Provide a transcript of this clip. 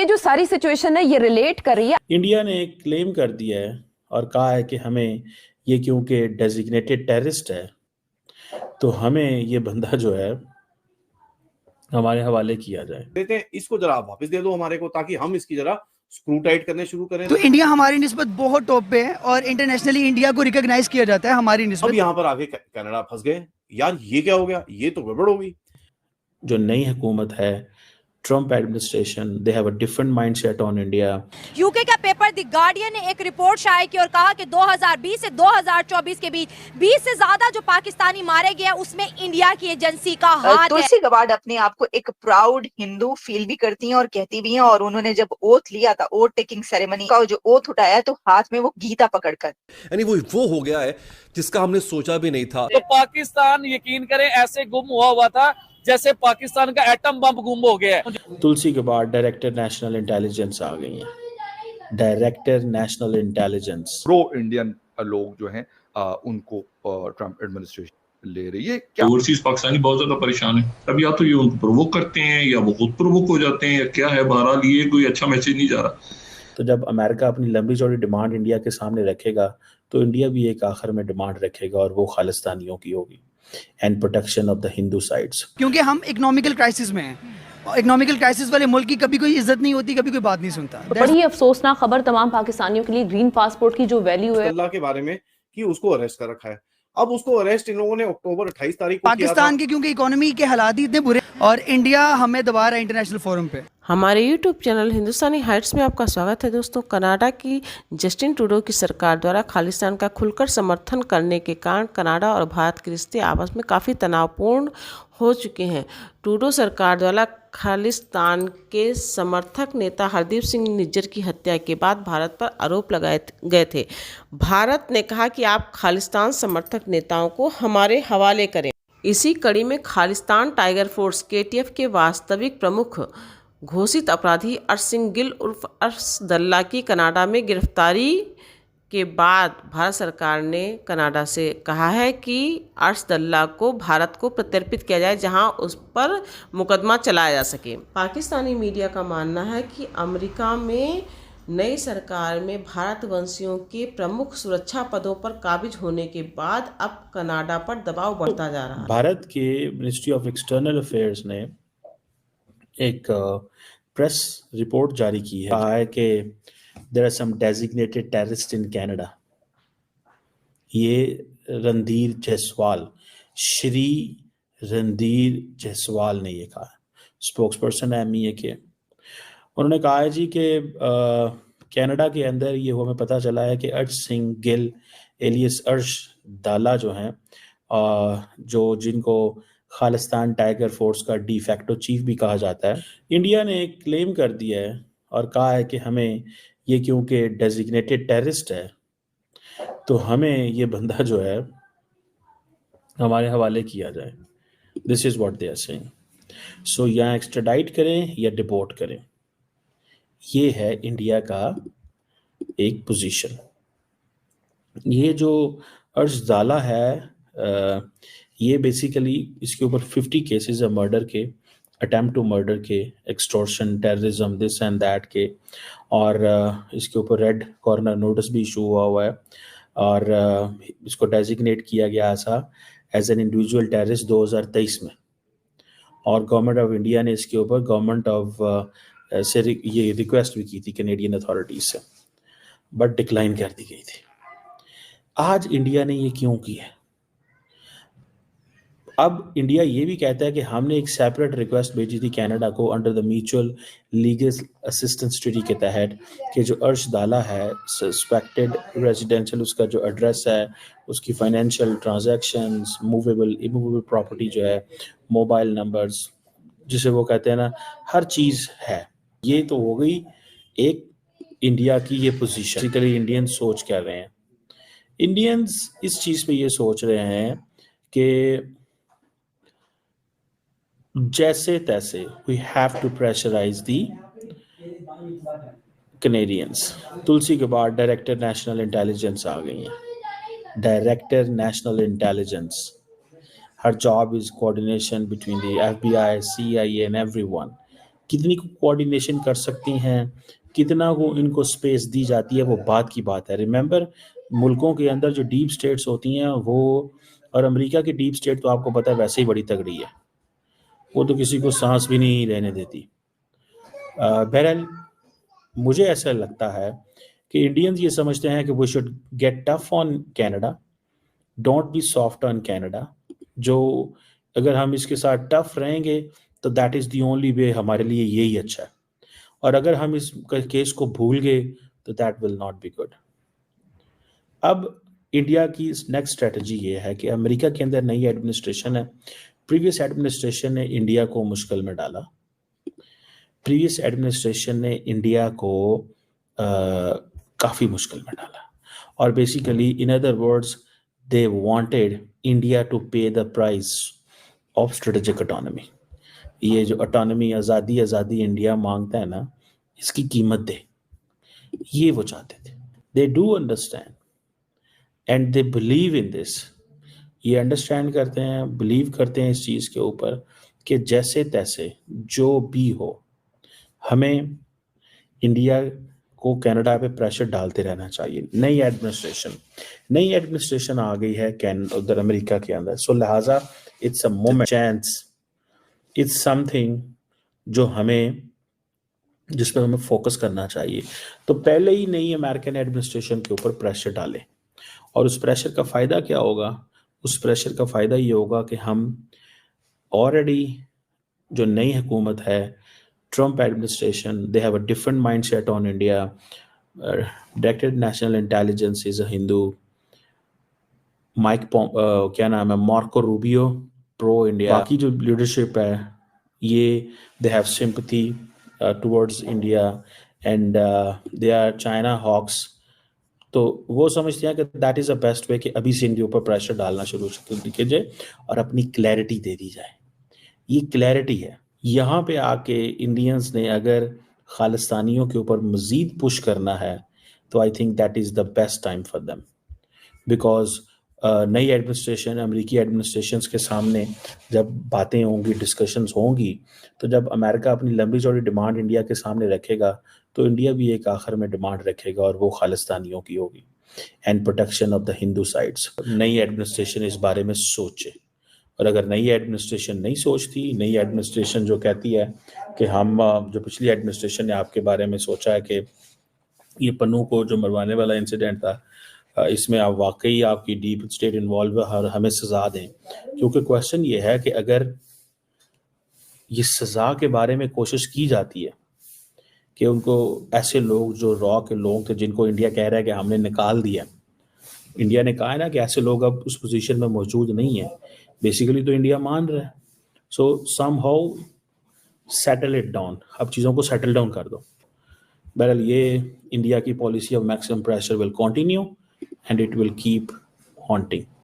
ये जो सारी सिचुएशन है ये रिलेट कर रही है। इंडिया ने एक क्लेम कर दिया है और कहा है कि हमें ये क्योंकि डेजिग्नेटेड टेररिस्ट है तो हमें ये बंदा जो है हमारे हवाले किया जाए। देते हैं इसको, जरा आप वापस दे दो हमारे को, ताकि हम इसकी जरा स्क्रू टाइट करने शुरू करें। तो इंडिया हमारी निस्बत बहुत टॉप पे है और इंटरनेशनली इंडिया को रिकॉग्नाइज किया जाता है हमारी निस्बत। अब यहाँ पर आके कनाडा फंस गए यार, ये क्या हो गया, ये तो गड़बड़ हो गई। जो नई हुकूमत है, Trump administration, they have a different mindset on India. UK का पेपर द गार्डियन ने एक रिपोर्ट शाये की और कहा कि 2020 से 2024 के बीच 20 से ज्यादा जो पाकिस्तानी मारे गए उसमें इंडिया की एजेंसी का हाथ है। तुलसी गबार्ड अपने आप को एक प्राउड हिंदू फील भी करती हैं और कहती भी हैं, और उन्होंने जब ओथ लिया था, ओथ टेकिंग सेरेमनी का जो ओथ उठाया तो हाथ में वो गीता पकड़कर, यानी वो हो गया है जिसका हमने सोचा भी नहीं था। तो पाकिस्तान यकीन करें ऐसे गुम हुआ था जैसे पाकिस्तान का एटम बम गुम हो गया है। तुलसी के बाद डायरेक्टर नेशनल इंटेलिजेंस आ गई हैं। Director national intelligence pro Indian लोग जो हैं उनको ट्रम्प एडमिनिस्ट्रेशन ले रही है। क्या ओवरसीज पाकिस्तानी बहुत ज्यादा परेशान है। अब या तो ये उनको प्रोवोक करते हैं या वो खुद प्रोवोक हो जाते हैं या क्या है, बहरहाल ये कोई अच्छा मैसेज नहीं जा रहा। तो जब अमेरिका अपनी लंबी चौड़ी डिमांड इंडिया के सामने रखेगा तो इंडिया भी एक आखिर में डिमांड रखेगा और वो खालिस्तानियों की होगी, and protection of the Hindu sides. क्योंकि हम इकोनॉमिकल क्राइसिस में हैं। इकोनॉमिकल क्राइसिस वाले मुल्क की कभी कोई इज्जत नहीं होती, कभी कोई बात नहीं सुनता। बड़ी अफसोसनाक खबर तमाम पाकिस्तानियों के लिए, ग्रीन पासपोर्ट की जो वैल्यू है अल्लाह के बारे में कि उसको अरेस्ट कर रखा है। अब उसको अरेस्ट इन लोगों ने अक्टूबर 28 तारीख को पाकिस्तान के, क्योंकि इकोनॉमी के हालात ही इतने बुरे और इंडिया हमें दबा रहा है इंटरनेशनल फोरम पे। हमारे यूट्यूब चैनल हिंदुस्तानी हाइट्स में आपका स्वागत है दोस्तों। कनाडा की जस्टिन ट्रूडो की सरकार द्वारा खालिस्तान का खुलकर समर्थन करने के कारण कनाडा और भारत के रिश्ते आपस में काफ़ी तनावपूर्ण हो चुके हैं। ट्रूडो सरकार द्वारा खालिस्तान के समर्थक नेता हरदीप सिंह निज्जर की हत्या के बाद भारत पर आरोप लगाए गए थे। भारत ने कहा कि आप खालिस्तान समर्थक नेताओं को हमारे हवाले करें। इसी कड़ी में खालिस्तान टाइगर फोर्स KTF के वास्तविक प्रमुख घोषित अपराधी अर्श सिंह गिल उर्फ अर्शदल्ला की कनाडा में गिरफ्तारी के बाद भारत सरकार ने कनाडा से कहा है कि अर्शदल्ला को भारत को प्रत्यर्पित किया जाए, जहां उस पर मुकदमा चलाया जा सके। पाकिस्तानी मीडिया का मानना है कि अमेरिका में नई सरकार में भारतवंशियों के प्रमुख सुरक्षा पदों पर काबिज होने के बाद अब कनाडा पर दबाव बढ़ता जा रहा है। भारत के मिनिस्ट्री ऑफ एक्सटर्नल अफेयर्स ने एक प्रेस रिपोर्ट जारी की है, कहा है कि there are some designated terrorist in Canada. ये रणधीर जायसवाल, श्री रणधीर जायसवाल ने ये कहा, स्पोक्स पर्सन है MEA के। उन्होंने कहा है जी कि कनाडा के अंदर ये हमें पता चला है कि अर्श सिंह गिल एलियस अर्शदल्ला जो हैं, जो जिनको खालिस्तान टाइगर फोर्स का डी फैक्टो चीफ भी कहा जाता है, इंडिया ने एक क्लेम कर दिया है और कहा है कि हमें ये क्योंकि डेजिग्नेटेड टेररिस्ट है तो हमें ये बंदा जो है हमारे हवाले किया जाए। This is what they are saying. So या एक्स्ट्राडाइट करें या डिपोर्ट करें, ये है इंडिया का एक पोजीशन। ये जो अर्शदल्ला है, ये बेसिकली इसके ऊपर 50 केसेस है मर्डर के, अटेम्प्ट टू मर्डर के, extortion, terrorism, this and that के, और इसके ऊपर रेड कॉर्नर नोटिस भी इशू हुआ है और इसको डेजिग्नेट किया गया था एज एन इंडिविजुअल टेररिस्ट 2023 में। और गवर्नमेंट ऑफ इंडिया ने इसके ऊपर गवर्नमेंट ऑफ से ये रिक्वेस्ट भी की थी कैनेडियन अथॉरिटीज से, बट डिक्लाइन कर दी गई थी। आज इंडिया ने ये क्यों किया? अब इंडिया ये भी कहता है कि हमने एक सेपरेट रिक्वेस्ट भेजी थी कनाडा को under the mutual legal assistance treaty के तहत कि जो अर्शदल्ला है सस्पेक्टेड रेजिडेंशियल, उसका जो एड्रेस है, उसकी financial transactions, movable immovable property जो है, मोबाइल नंबर्स, जिसे वो कहते हैं ना, हर चीज़ है। ये तो हो गई एक इंडिया की ये पोजीशन। बेसिकली इंडियंस सोच क्या रहे हैं? इंडियंस इस चीज़ पे ये सोच रहे हैं कि जैसे तैसे we have to pressurise the Canadians. Tulsi के बाद डायरेक्टर नेशनल इंटेलिजेंस आ गई हैं। Director national intelligence, her job is coordination between the FBI, CIA and everyone. कितनी कोऑर्डिनेशन कर सकती हैं, कितना को इनको स्पेस दी जाती है, वो बात की बात है। रिमेंबर, मुल्कों के अंदर जो डीप स्टेट्स होती हैं वो, और अमेरिका की डीप स्टेट तो आपको पता है वैसे ही बड़ी तगड़ी है, वो तो किसी को सांस भी नहीं लेने देती। बहरहाल मुझे ऐसा लगता है कि इंडियंस ये समझते हैं कि we should get tough on Canada, don't be soft on Canada. जो अगर हम इसके साथ टफ रहेंगे तो that is the only way, हमारे लिए यही अच्छा है। और अगर हम इस केस को भूल गए तो that will not be good. अब इंडिया की नेक्स्ट स्ट्रेटजी ये है कि अमेरिका के अंदर नई एडमिनिस्ट्रेशन है। प्रीवियस एडमिनिस्ट्रेशन ने इंडिया को मुश्किल में डाला। प्रीवियस एडमिनिस्ट्रेशन ने इंडिया को काफ़ी मुश्किल में डाला, और basically in other words they wanted India to pay the price of strategic autonomy. ये जो ऑटोनॉमी, आज़ादी इंडिया मांगता है ना, इसकी कीमत दे, ये वो चाहते थे। They do understand and they believe in this. ये अंडरस्टैंड करते हैं, बिलीव करते हैं इस चीज़ के ऊपर कि जैसे तैसे जो भी हो, हमें इंडिया को कनाडा पे प्रेशर डालते रहना चाहिए। नई एडमिनिस्ट्रेशन आ गई है उधर अमेरिका के अंदर, सो लिहाजा it's a moment chance, it's something जो हमें, जिस पर हमें फोकस करना चाहिए। तो पहले ही नई अमेरिकन एडमिनिस्ट्रेशन के ऊपर प्रेशर डालें, और उस प्रेशर का फ़ायदा क्या होगा? उस प्रेशर का फ़ायदा ये होगा कि हम ऑलरेडी जो नई हुकूमत है, Trump administration, they have a different mindset on India. Director national intelligence is a Hindu, क्या नाम है, मार्को रूबियो, प्रो इंडिया। बाकी जो लीडरशिप है ये they have sympathy towards India and they are China hawks. तो वो समझते हैं कि that is the best way कि अभी से इनके ऊपर प्रेशर डालना शुरू किया जाए और अपनी क्लैरिटी दे दी जाए। ये क्लैरिटी है। यहाँ पे आके इंडियंस ने अगर खालिस्तानियों के ऊपर मज़ीद पुश करना है तो I think that is the best time for them, because नई एडमिनिस्ट्रेशन, अमेरिकी एडमिनिस्ट्रेशन के सामने जब बातें होंगी, डिस्कशंस होंगी, तो जब अमेरिका अपनी लंबी चौड़ी डिमांड इंडिया के सामने रखेगा तो इंडिया भी एक आखिर में डिमांड रखेगा, और वो खालिस्तानियों की होगी, and protection of the Hindu sides. नई एडमिनिस्ट्रेशन इस बारे में सोचे, और अगर नई एडमिनिस्ट्रेशन नहीं सोचती, नई एडमिनिस्ट्रेशन जो कहती है कि हम, जो पिछली एडमिनिस्ट्रेशन ने आपके बारे में सोचा है कि ये पन्नू को जो मरवाने वाला इंसिडेंट था, इसमें आप वाकई आपकी डीप स्टेट इन्वॉल्व है और हमें सज़ा दें, क्योंकि क्वेश्चन ये है कि अगर ये सज़ा के बारे में कोशिश की जाती है कि उनको ऐसे लोग जो रॉ के लोग थे जिनको इंडिया कह रहा है कि हमने निकाल दिया, इंडिया ने कहा है ना कि ऐसे लोग अब उस पोजीशन में मौजूद नहीं है, बेसिकली तो इंडिया मान रहा है। सो समहाउ सेटल इट डाउन, अब चीज़ों को सेटल डाउन कर दो। बहरहाल ये इंडिया की policy of maximum pressure will continue and it will keep haunting.